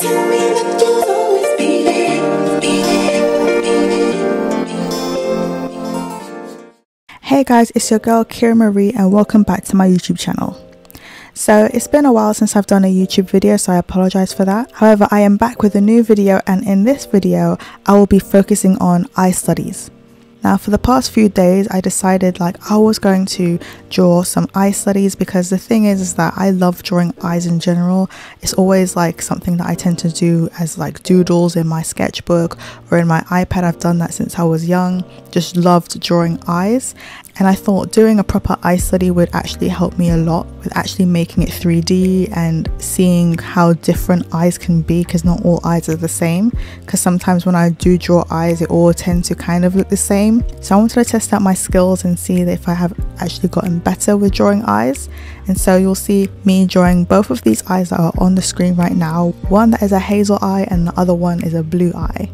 tell me that you'll always be there, be there, be there. Hey guys, it's your girl Kira Marie and welcome back to my YouTube channel. So it's been a while since I've done a YouTube video, so I apologize for that. However, I am back with a new video, and in this video I will be focusing on eye studies. Now for the past few days I decided I was going to draw some eye studies, because the thing is that I love drawing eyes in general. It's always something that I tend to do as doodles in my sketchbook or in my iPad. I've done that since I was young, just loved drawing eyes. And I thought doing a proper eye study would actually help me a lot with actually making it 3D and seeing how different eyes can be, because not all eyes are the same. Because sometimes when I do draw eyes, it all tend to kind of look the same. So I wanted to test out my skills and see if I have actually gotten better with drawing eyes. And so you'll see me drawing both of these eyes that are on the screen right now. One that is a hazel eye and the other one is a blue eye.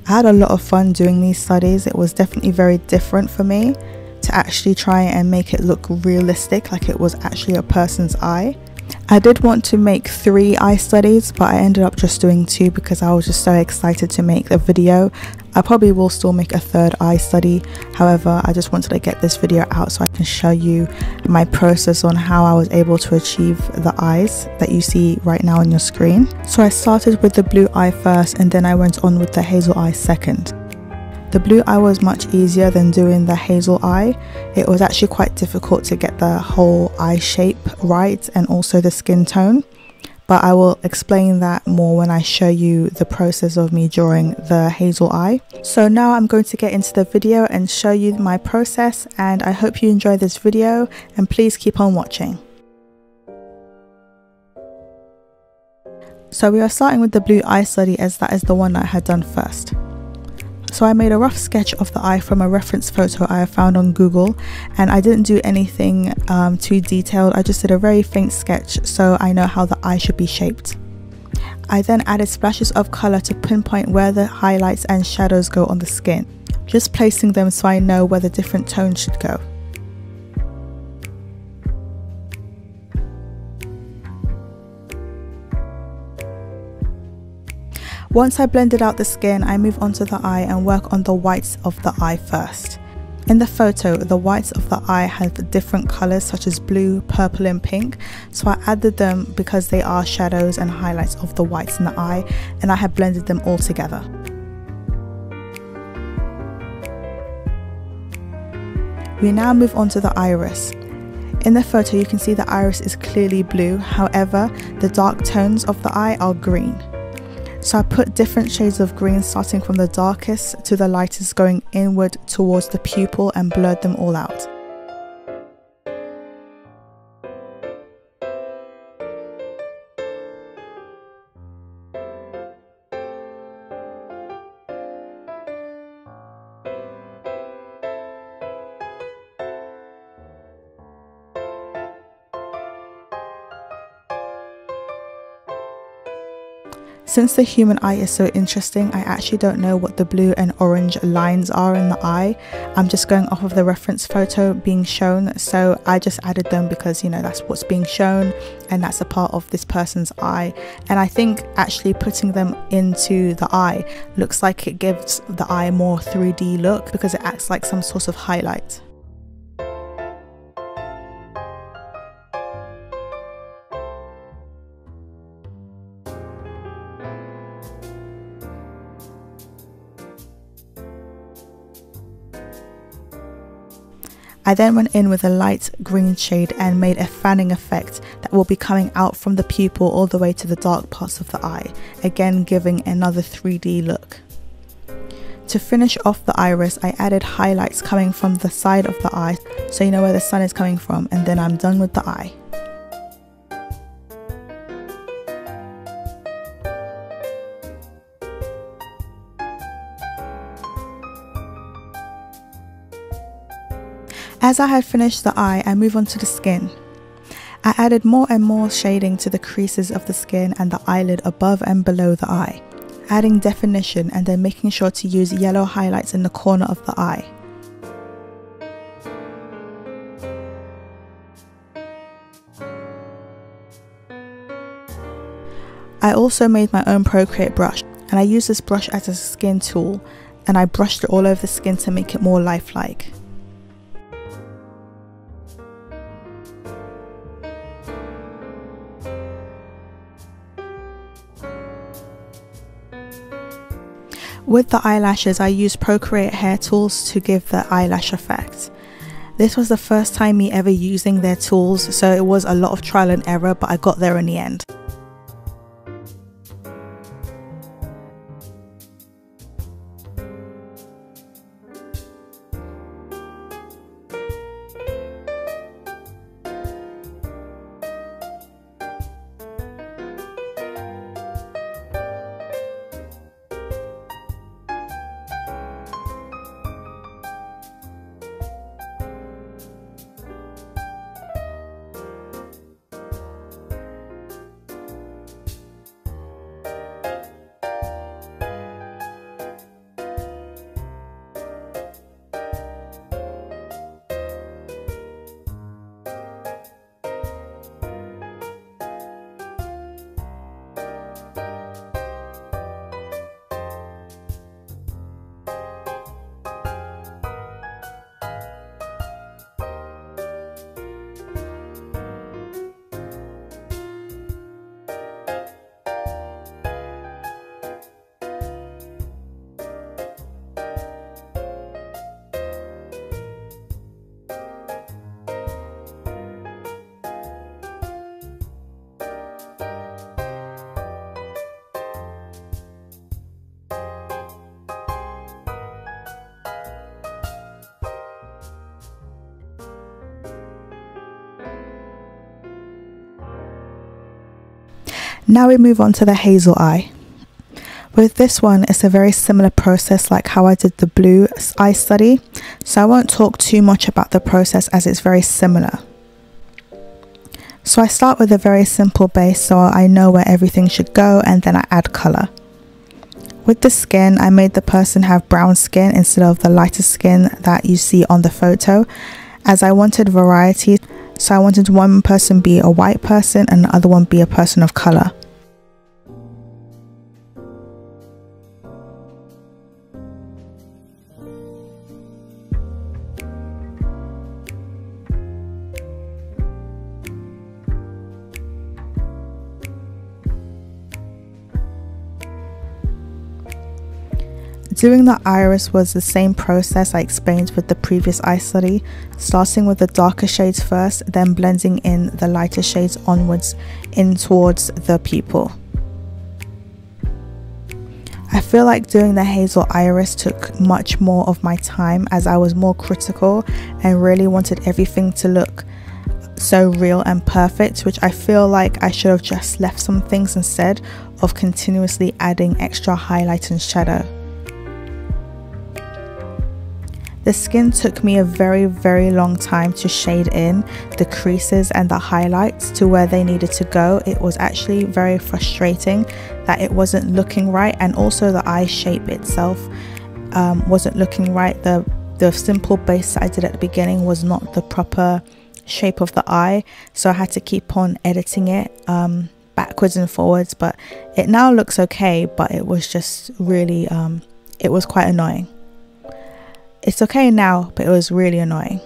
I had a lot of fun doing these studies. It was definitely very different for me to actually try and make it look realistic, like it was actually a person's eye. I did want to make 3 eye studies, but I ended up just doing 2 because I was just so excited to make the video. I probably will still make a 3rd eye study. However, I just wanted to get this video out so I can show you my process on how I was able to achieve the eyes that you see right now on your screen. So I started with the blue eye first, and then I went on with the hazel eye second. The blue eye was much easier than doing the hazel eye. It was actually quite difficult to get the whole eye shape right and also the skin tone. But I will explain that more when I show you the process of me drawing the hazel eye. So now I'm going to get into the video and show you my process, and I hope you enjoy this video and please keep on watching. So we are starting with the blue eye study, as that is the one that I had done first. So I made a rough sketch of the eye from a reference photo I found on Google, and I didn't do anything too detailed. I just did a very faint sketch so I know how the eye should be shaped. I then added splashes of colour to pinpoint where the highlights and shadows go on the skin, just placing them so I know where the different tones should go. Once I blended out the skin, I move on to the eye and work on the whites of the eye first. In the photo, the whites of the eye have different colours such as blue, purple and pink, so I added them because they are shadows and highlights of the whites in the eye, and I have blended them all together. We now move on to the iris. In the photo you can see the iris is clearly blue, however the dark tones of the eye are green. So I put different shades of green, starting from the darkest to the lightest, going inward towards the pupil, and blurred them all out. Since the human eye is so interesting, I actually don't know what the blue and orange lines are in the eye. I'm just going off of the reference photo being shown, so I just added them because, you know, that's what's being shown and that's a part of this person's eye. And I think actually putting them into the eye looks like it gives the eye a more 3D look, because it acts like some sort of highlight. I then went in with a light green shade and made a fanning effect that will be coming out from the pupil all the way to the dark parts of the eye, again giving another 3D look. To finish off the iris, I added highlights coming from the side of the eye so you know where the sun is coming from, and then I'm done with the eye. As I had finished the eye, I move on to the skin. I added more and more shading to the creases of the skin and the eyelid above and below the eye, adding definition and then making sure to use yellow highlights in the corner of the eye. I also made my own Procreate brush, and I used this brush as a skin tool, and I brushed it all over the skin to make it more lifelike. With the eyelashes, I used Procreate hair tools to give the eyelash effect. This was the first time me ever using their tools, so it was a lot of trial and error, but I got there in the end. Now we move on to the hazel eye. With this one, it's a very similar process like how I did the blue eye study, so I won't talk too much about the process as it's very similar. So I start with a very simple base so I know where everything should go, and then I add colour. With the skin, I made the person have brown skin instead of the lighter skin that you see on the photo, as I wanted variety. So I wanted one person be a white person and the other one be a person of colour. Doing the iris was the same process I explained with the previous eye study, starting with the darker shades first, then blending in the lighter shades onwards in towards the pupil. I feel like doing the hazel iris took much more of my time as I was more critical and really wanted everything to look so real and perfect, which I feel like I should have just left some things instead of continuously adding extra highlight and shadow. The skin took me a very long time to shade in the creases and the highlights to where they needed to go. It was actually very frustrating that it wasn't looking right, and also the eye shape itself wasn't looking right. The simple base that I did at the beginning was not the proper shape of the eye, so I had to keep on editing it backwards and forwards, but it now looks okay, but it was just really it was quite annoying. It's okay now, but it was really annoying.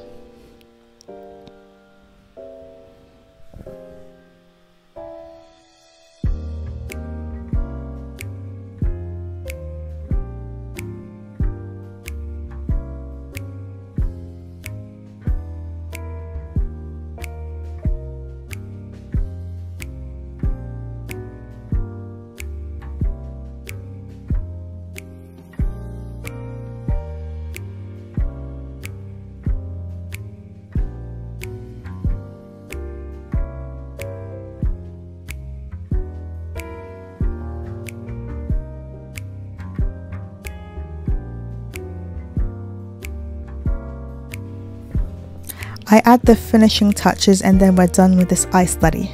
I add the finishing touches and then we're done with this eye study.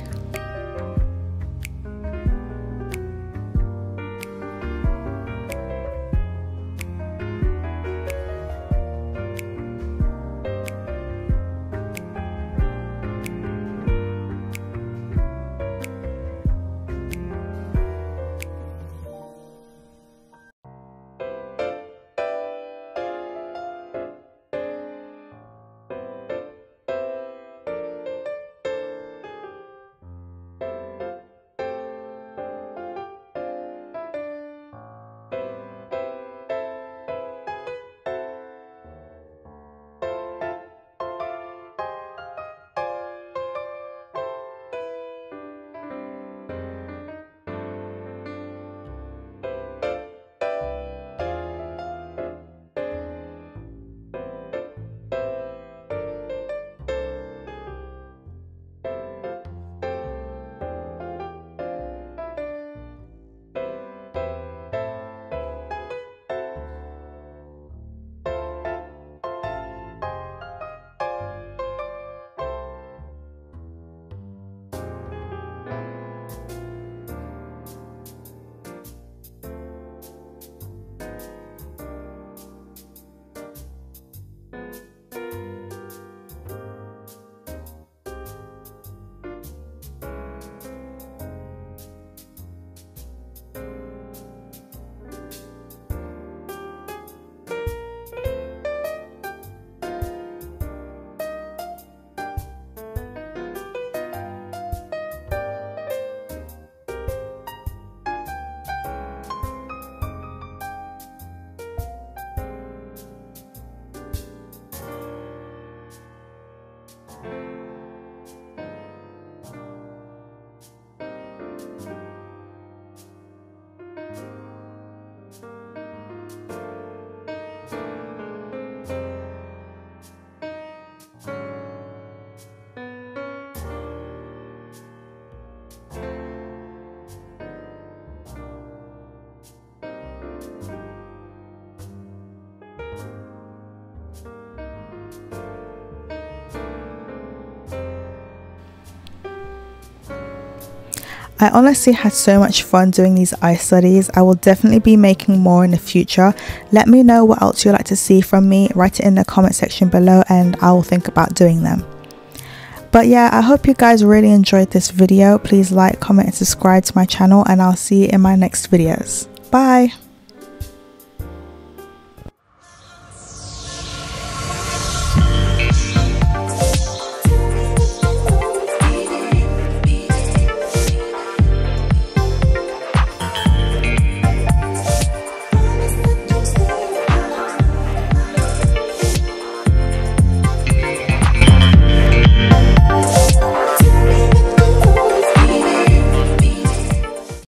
I honestly had so much fun doing these ice studies. I will definitely be making more in the future. Let me know what else you'd like to see from me. Write it in the comment section below and I will think about doing them. But yeah, I hope you guys really enjoyed this video. Please like, comment and subscribe to my channel and I'll see you in my next videos. Bye!